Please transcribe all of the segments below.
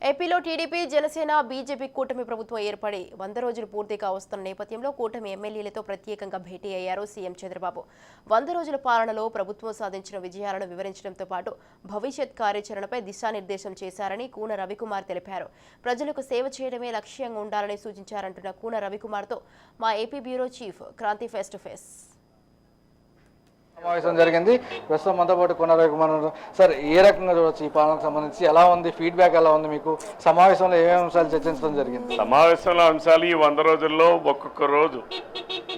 ఏపీలో TDP, Janasena, BJP కూటమి ప్రభుత్వం ఏర్పడి 100 రోజులు పూర్తిగా వస్తున్న నేపథ్యంలో కూటమి ఎమ్మెల్యేలతో ప్రత్యేకంగా భేటీ అయ్యారు సీఎం చంద్రబాబు. 100 రోజుల పాలనలో ప్రభుత్వం సాధించిన విజయాలను వివరించడంతో పాటు భవిష్యత్ కార్యాచరణపై దిశానిర్దేశం చేశారని కూన రవికుమార్ తెలిపారు. ప్రజలకు సేవ చేయడమే లక్ష్యంగా ఉండాలని సూచించారంటున్న కూన రవికుమార్తో మా AP bureau chief Kranthi face to face. సమావేశం జరిగింది. ప్రస్తుతం మనతో పాటు కూన రవికుమార్ సార్, ఏ రకంగా చూడవచ్చు ఈ పాలనకు సంబంధించి? ఎలా ఉంది ఫీడ్బ్యాక్? ఎలా ఉంది మీకు? సమావేశంలో ఏమేమి అంశాలు చర్చించడం జరిగింది? సమావేశంలో అంశాలు ఈ 100 రోజుల్లో ఒక్కొక్క రోజు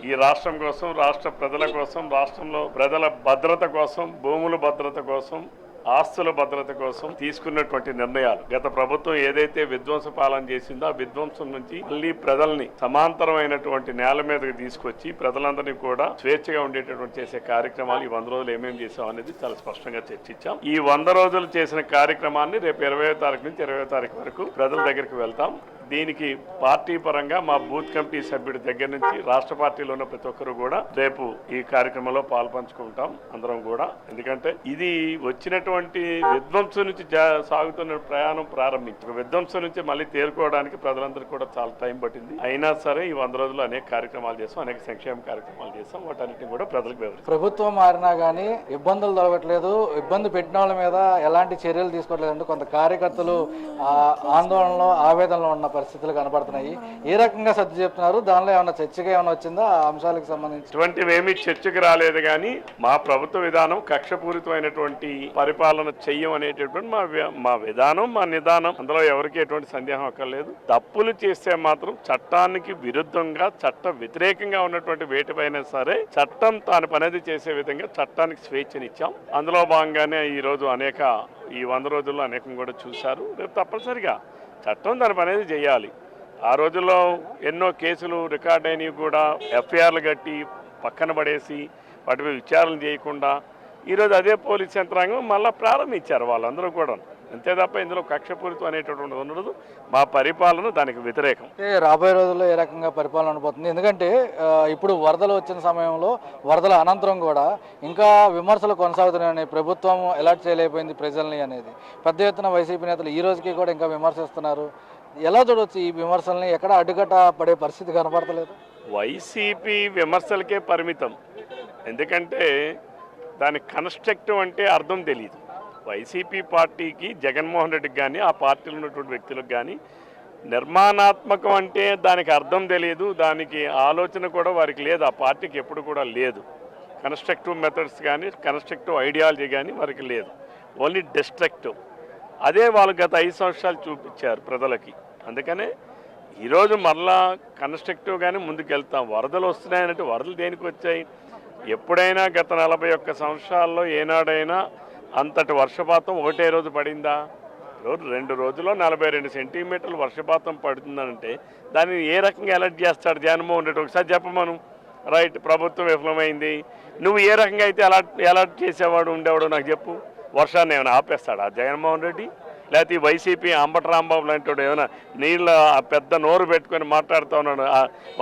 ఈ రాష్ట్రం కోసం, రాష్ట్ర ప్రజల కోసం, రాష్ట్రంలో ప్రజల భద్రత కోసం, భూముల భద్రత కోసం, ఆస్తుల భద్రత కోసం తీసుకున్నటువంటి నిర్ణయాలు. గత ప్రభుత్వం ఏదైతే విధ్వంస పాలన చేసిందో ఆ విధ్వంసం నుంచి మళ్ళీ ప్రజల్ని సమాంతరమైనటువంటి నేల మీదకి తీసుకొచ్చి ప్రజలందరినీ కూడా స్వేచ్ఛగా ఉండేటటువంటి చేసే కార్యక్రమాలు ఈ 100 రోజులు ఏమేమి చేసాం అనేది చాలా స్పష్టంగా చర్చించాం. ఈ 100 రోజులు చేసిన కార్యక్రమాన్ని రేపు 20వ తారీఖు నుంచి 20వ తారీఖు వరకు ప్రజల దగ్గరికి వెళ్తాం. దీనికి పార్టీ పరంగా మా బూత్ కమిటీ సభ్యుడి దగ్గర నుంచి రాష్ట్ర పార్టీలో ఉన్న ప్రతి ఒక్కరు కూడా రేపు ఈ కార్యక్రమంలో పాల్పంచుకుంటాం అందరం కూడా. ఎందుకంటే ఇది వచ్చినటువంటి విధ్వంసం నుంచి సాగుతున్న ప్రయాణం ప్రారంభించి విధ్వంసం నుంచి మళ్ళీ తేరుకోవడానికి ప్రజలందరికీ కూడా చాలా టైం పట్టింది. అయినా సరే ఈ 100 రోజులు అనేక కార్యక్రమాలు చేస్తాం, అనేక సంక్షేమ కార్యక్రమాలు చేస్తాం. వాటన్నిటిని కూడా ప్రజలకు వివరిస్తాం. ప్రభుత్వం మారినా కానీ ఇబ్బందులు తొలగట్లేదు, ఇబ్బంది పెట్టిన వాళ్ళ మీద ఎలాంటి చర్యలు తీసుకోవట్లేదు. కొంత కార్యకర్తలు ఆందోళనలో, ఆవేదనలో ఉన్న పరిస్థితులు కనబడుతున్నాయి. ఏ రకంగా సర్ది చెప్తున్నారు? దానిలో ఏమైనా చర్చగా ఏమైనా వచ్చిందా ఆ అంశాలకు సంబంధించి? ఇటువంటివి ఏమీ చర్చకు రాలేదు. కానీ మా ప్రభుత్వ విధానం కక్షపూరితమైనటువంటి పరిపాలన చెయ్యం అనేటటువంటి మా విధానం, మా నిదానం. అందులో ఎవరికి ఎటువంటి సందేహం అక్కర్లేదు. తప్పులు చేస్తే మాత్రం చట్టానికి విరుద్ధంగా, చట్ట వ్యతిరేకంగా ఉన్నటువంటి వేటిపైనా సరే చట్టం తాను పనేది చేసే విధంగా చట్టానికి స్వేచ్ఛనిచ్చాం. అందులో భాగంగానే ఈ రోజు ఈ 100 రోజుల్లో అనేకం కూడా చూశారు. రేపు తప్పనిసరిగా చట్టం దాని పనేది చేయాలి. ఆ రోజుల్లో ఎన్నో కేసులు రికార్డ్ అయినవి కూడా ఎఫ్ఐఆర్లు కట్టి పక్కన పడేసి వాటిపై విచారణ చేయకుండా ఈరోజు అదే పోలీస్ యంత్రాంగం మళ్ళీ ప్రారంభించారు వాళ్ళందరూ కూడా. అంతే తప్ప ఇందులో కక్షపూరితం అనేటటువంటి ఉండదు. మా పరిపాలన దానికి వ్యతిరేకం. రాబోయే రోజుల్లో ఏ రకంగా పరిపాలన ఉండబోతుంది? ఎందుకంటే ఇప్పుడు వరదలు వచ్చిన సమయంలో, వరదల అనంతరం కూడా ఇంకా విమర్శలు కొనసాగుతున్నాయని, ప్రభుత్వం ఎలర్ట్ చేయలేకపోయింది ప్రజల్ని అనేది పెద్ద ఎత్తున వైసీపీ నేతలు ఈ రోజుకి కూడా ఇంకా విమర్శిస్తున్నారు. ఎలా చూడవచ్చు ఈ విమర్శల్ని? ఎక్కడ అడ్డుకట్ట పడే పరిస్థితి కనపడతలేదు. వైసీపీ విమర్శలకే పరిమితం. ఎందుకంటే దాని కన్స్ట్రక్టివ్ అంటే అర్థం తెలియదు. వైసీపీ పార్టీకి, జగన్మోహన్ రెడ్డికి కానీ ఆ పార్టీలో ఉన్నటువంటి వ్యక్తులకు కానీ నిర్మాణాత్మకం అంటే దానికి అర్థం తెలియదు. దానికి ఆలోచన కూడా వారికి లేదు. ఆ పార్టీకి ఎప్పుడు కూడా లేదు. కన్స్ట్రక్టివ్ మెథడ్స్ కానీ, కన్స్ట్రక్టివ్ ఐడియాలజీ కానీ వారికి లేదు. Only destructive. అదే వాళ్ళు గత 5 సంవత్సరాలు చూపించారు ప్రజలకి. అందుకనే ఈరోజు మరలా కన్స్ట్రక్టివ్గానే ముందుకెళ్తాం. వరదలు వస్తున్నాయనంటే వరదలు దేనికి వచ్చాయి? ఎప్పుడైనా గత 41 సంవత్సరాల్లో ఏనాడైనా అంతటి వర్షపాతం ఒకటే రోజు పడిందా? 2 రోజుల్లో 42 సెంటీమీటర్లు వర్షపాతం పడుతుందంటే దాన్ని ఏ రకంగా అలర్ట్ చేస్తాడు జగన్మోహన్ రెడ్డి? ఒకసారి చెప్పమను. రైట్, ప్రభుత్వం విఫలమైంది. నువ్వు ఏ రకంగా అయితే అలర్ట్ చేసేవాడు ఉండేవాడు నాకు చెప్పు. వర్షాన్ని ఏమైనా ఆపేస్తాడా జగన్మోహన్ రెడ్డి? లేకపోతే ఈ వైసీపీ అంబటరాంబాబు లాంటి వాడు ఏమైనా నీళ్ళు పెద్ద నోరు పెట్టుకొని మాట్లాడుతూ ఉన్నాడు,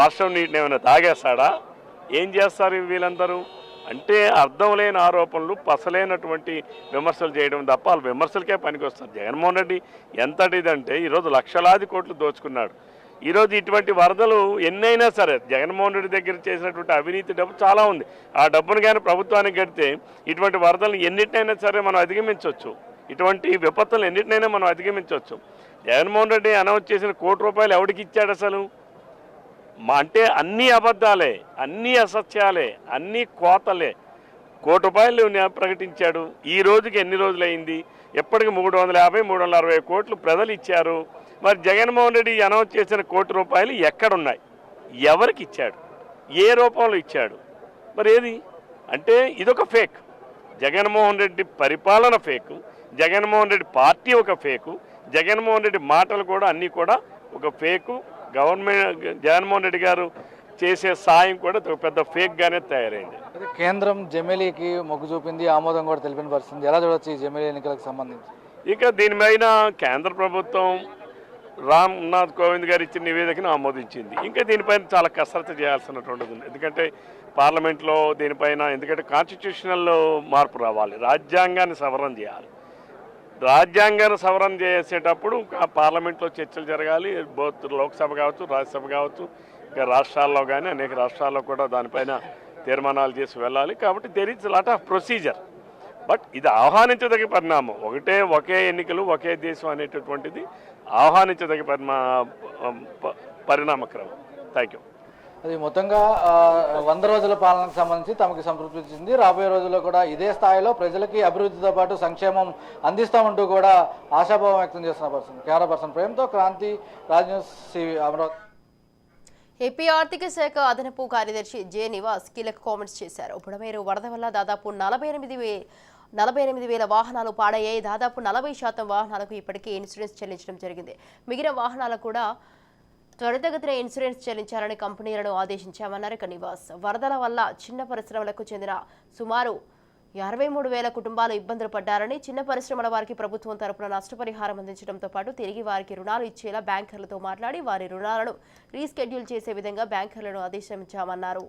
వర్షం నీటిని ఏమైనా తాగేస్తాడా? ఏం చేస్తారు వీళ్ళందరూ? అంటే అర్థం లేని ఆరోపణలు, పసలేనటువంటి విమర్శలు చేయడం తప్ప వాళ్ళు విమర్శలకే పనికొస్తారు. జగన్మోహన్ రెడ్డి ఎంతటిదంటే ఈరోజు లక్షలాది కోట్లు దోచుకున్నాడు. ఈరోజు ఇటువంటి వరదలు ఎన్నైనా సరే జగన్మోహన్ రెడ్డి దగ్గర చేసినటువంటి అవినీతి డబ్బు చాలా ఉంది. ఆ డబ్బును కానీ ప్రభుత్వానికి కడితే ఇటువంటి వరదలు ఎన్నిటినైనా సరే మనం అధిగమించవచ్చు. ఇటువంటి విపత్తులు ఎన్నిటినైనా మనం అధిగమించవచ్చు. జగన్మోహన్ రెడ్డి అనౌన్స్ చేసిన ₹1 ఎవడికి ఇచ్చాడు అసలు? అంటే అన్నీ అబద్ధాలే, అన్నీ అసత్యాలే, అన్నీ కోతలే. ₹1 ప్రకటించాడు. ఈ రోజుకి ఎన్ని రోజులైంది? ఎప్పటికి 350, 360 కోట్లు ప్రజలు ఇచ్చారు. మరి జగన్మోహన్ రెడ్డి అనౌన్స్ చేసిన ₹1 ఎక్కడున్నాయి? ఎవరికి ఇచ్చాడు? ఏ రూపంలో ఇచ్చాడు? మరి ఏది? అంటే ఇదొక ఫేక్. జగన్మోహన్ రెడ్డి పరిపాలన ఫేకు, జగన్మోహన్ రెడ్డి పార్టీ ఒక ఫేకు, జగన్మోహన్ రెడ్డి మాటలు కూడా అన్నీ కూడా ఒక ఫేకు. గవర్నమెంట్ జగన్మోహన్ రెడ్డి గారు చేసే సాయం కూడా ఒక పెద్ద ఫేక్గానే తయారైంది. కేంద్రం జెమిలీకి మొగ్గు చూపింది, ఆమోదం కూడా తెలిపిన పరిస్థితి. ఎలా చూడవచ్చు ఈ జెమిలీ ఎన్నికలకు సంబంధించి? ఇక దీనిపైన కేంద్ర ప్రభుత్వం రామ్నాథ్ కోవింద్ గారు ఇచ్చిన నివేదికను ఆమోదించింది. ఇంకా దీనిపైన చాలా కసరత్తు చేయాల్సినటువంటిది ఉంది. ఎందుకంటే పార్లమెంట్లో దీనిపైన, ఎందుకంటే కాన్స్టిట్యూషనల్ మార్పు రావాలి, రాజ్యాంగాన్ని సవరణ చేయాలి. రాజ్యాంగాన్ని సవరణ చేసేటప్పుడు పార్లమెంట్లో చర్చలు జరగాలి. బోత్ లోక్సభ కావచ్చు, రాజ్యసభ కావచ్చు, ఇంకా రాష్ట్రాల్లో కానీ అనేక రాష్ట్రాల్లో కూడా దానిపైన తీర్మానాలు చేసి వెళ్ళాలి. కాబట్టి there is lot of procedure. But ఇది ఆహ్వానించదగ్గ పరిణామం. ఒకే ఎన్నికలు ఒకే దేశం అనేటటువంటిది ఆహ్వానించదగ్గ పరిణామక్రమం. Thank you. అది మొత్తంగా 100 రోజుల పాలనకు సంబంధించి తమకు సంతృప్తి ఇచ్చింది. రాబోయే రోజుల్లో కూడా ఇదే స్థాయిలో ప్రజలకి అభివృద్ధితో పాటు సంక్షేమం అందిస్తామంటూ కూడా ఆశాభావం వ్యక్తం చేస్తున్న పర్సన్. కెమెరా పర్సన్ ప్రేమ్తో క్రాంతి, రాజ్ న్యూస్, అమరావతి. ఏపీ ఆర్థిక శాఖ అదనపు కార్యదర్శి జె నివాస్ కీలక కామెంట్స్ చేశారు. బుడమేరు వరద వల్ల దాదాపు 48,000 వాహనాలు పాడయ్యాయి. దాదాపు 40% వాహనాలకు ఇప్పటికే ఇన్సూరెన్స్ చెల్లించడం జరిగింది. మిగిలిన వాహనాలకు కూడా త్వరితగతిన ఇన్సూరెన్స్ చెల్లించాలని కంపెనీలను ఆదేశించామన్నారు నివాస్. వరదల వల్ల చిన్న పరిశ్రమలకు చెందిన సుమారు 63,000 కుటుంబాలు ఇబ్బందులు పడ్డారని, చిన్న పరిశ్రమల వారికి ప్రభుత్వం తరపున నష్టపరిహారం అందించడంతో పాటు తిరిగి వారికి రుణాలు ఇచ్చేలా బ్యాంకర్లతో మాట్లాడి వారి రుణాలను రీస్కెడ్యూల్ చేసే విధంగా బ్యాంకర్లను ఆదేశించామన్నారు.